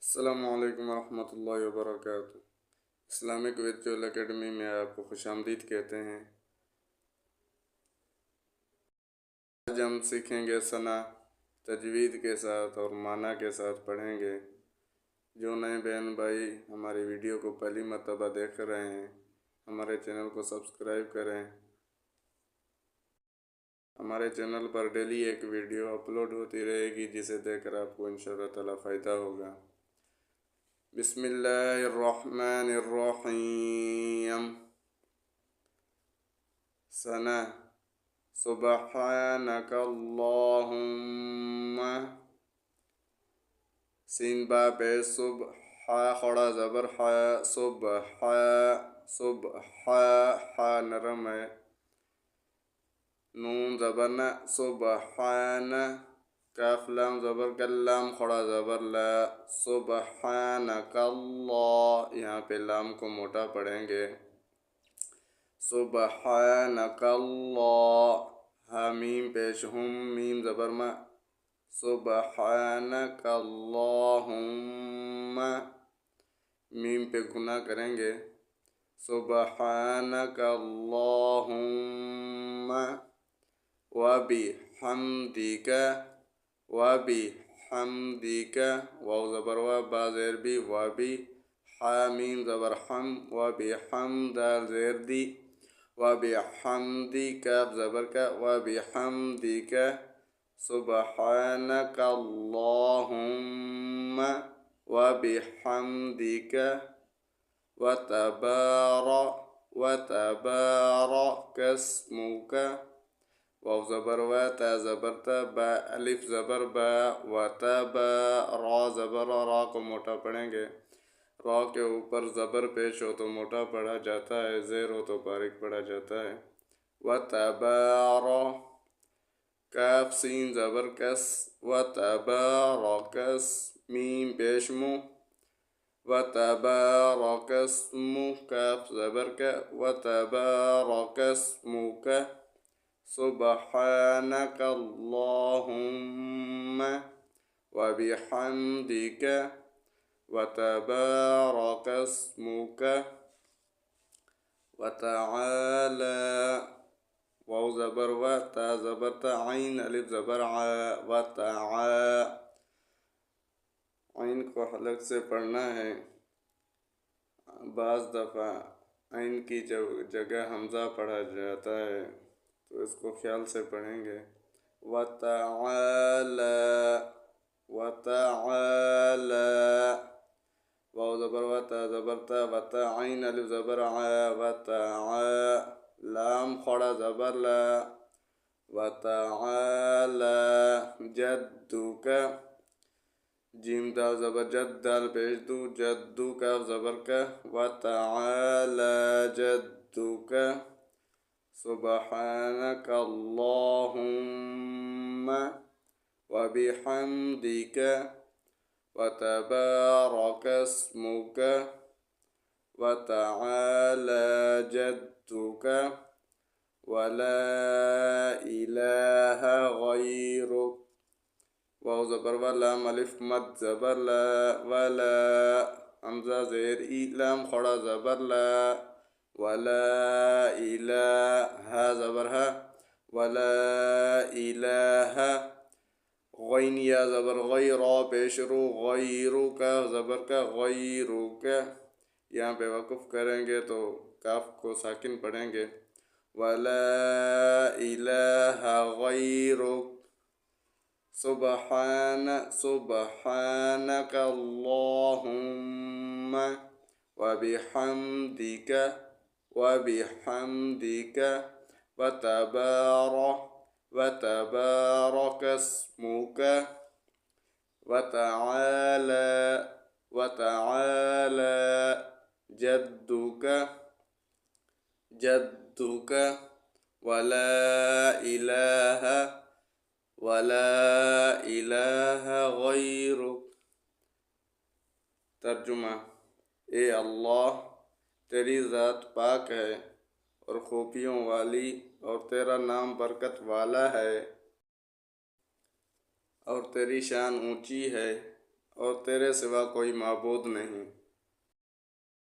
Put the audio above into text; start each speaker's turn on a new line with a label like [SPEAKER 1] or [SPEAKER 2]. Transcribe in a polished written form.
[SPEAKER 1] अस्सलामुअलैकुम वरहमतुल्लाहि वबरकातुहू। Islamic virtual academy में आपको खुशामदीद कहते हैं। आज हम सीखेंगे सना तजवीद के साथ और माना के साथ पढ़ेंगे। जो नए बहन भाई हमारी वीडियो को पहली मर्तबा देख रहे हैं, हमारे चैनल को सब्सक्राइब करें। हमारे चैनल पर डेली एक वीडियो अपलोड होती रहेगी, जिसे देखकर आपको इंशाअल्लाह ताला फ़ायदा होगा। बिस्मिल्लाहिर्रहमानिर्रहीम। सना सुब्हानकल्लाहुम्मा। सीन बा पेश सुब हा खड़ा ज़बर हा सुब हा नरम है। नून ज़बर न सुबहान। काफ लाम ज़बर कल्लाम खड़ा ज़बर ला सुबहानकल्लाह। यहाँ पे लाम को मोटा पढ़ेंगे। सुबहानकल्लाह। हामीम पेश हुम मीम ज़बर मा सुबहानकल्लाहुम्मा। मीम पे गुना करेंगे। सुबहानकल्लाहुम्मा वबिहम्दिका। वबिहम्दिका वाव ज़बर वा बा ज़ेर बी वबी हामीम ज़बर हम वबिहम दाल ज़ेर दी वबिहम्दिका ज़बर का वबिहम्दिका। सुबहानकल्लाहुम्मा वबिहम्दिका वतबारकस्मुका। वाव ज़बर व ता ज़बर ता बा अलिफ ज़बर बा वतबा रा ज़बर रा को मोटा पढ़ेंगे। रा के ऊपर ज़बर पेश हो तो मोटा पढ़ा जाता है, ज़ेर हो तो बारीक पढ़ा जाता है। वतबारा। काफ सीन ज़बर कस वतबारकस। मीम पेश मु वतबारकस्मु। काफ ज़बर का वतबारकस्मुका। सुबहानकल्लाहुम्मा वबिहम्दिका वतबारकस्मुका वतआला। वाव ज़बर व ता ज़बर ता आइन अलिफ ज़बर आ वतआ। आइन को हलक से पढ़ना है। बाज़ दफ़ा आइन की जगह हमज़ा पढ़ा जाता है, तो इसको ख्याल से पढ़ेंगे। वतआला वतआला। वाव ज़बर व ता ज़बर ता वता आइन अलिफ ज़बर आ वतआ। लाम खड़ा ज़बर ला वतआला जद्दुका। जीम दाल ज़बर जद दाल पेश दू जद्दू का ज़बर का वतआला जद्दुका। सुबहानकल्लाहुम्मा वबिहम्दिका वतबारकस्मुका वतआला जद्दुका वला इलाहा गैरुक। वाव ज़बर व लाम अलिफ मद ज़बर ला वला हमज़ा ज़ेर ई लाम खड़ा ज़बर ला वला इलाहा ज़बर हा वला इलाहा। गैन या ज़बर गैरा पेश रू गैरू का ज़बर का गैरू का। यहाँ पे वक़ुफ़ करेंगे तो काफ को साकिन पढ़ेंगे। वला इलाहा गैरुक। सुबहानकल्लाहुम्मा वबिहम्दिका वतबारकस्मुका वतआला जद्दुका वला इलाहा गैरुक। तर्जुमा। ए अल्लाह, तेरी ज़ात पाक है और खूबियों वाली, और तेरा नाम बरकत वाला है और तेरी शान ऊंची है। और तेरे सिवा कोई माबूद नहीं।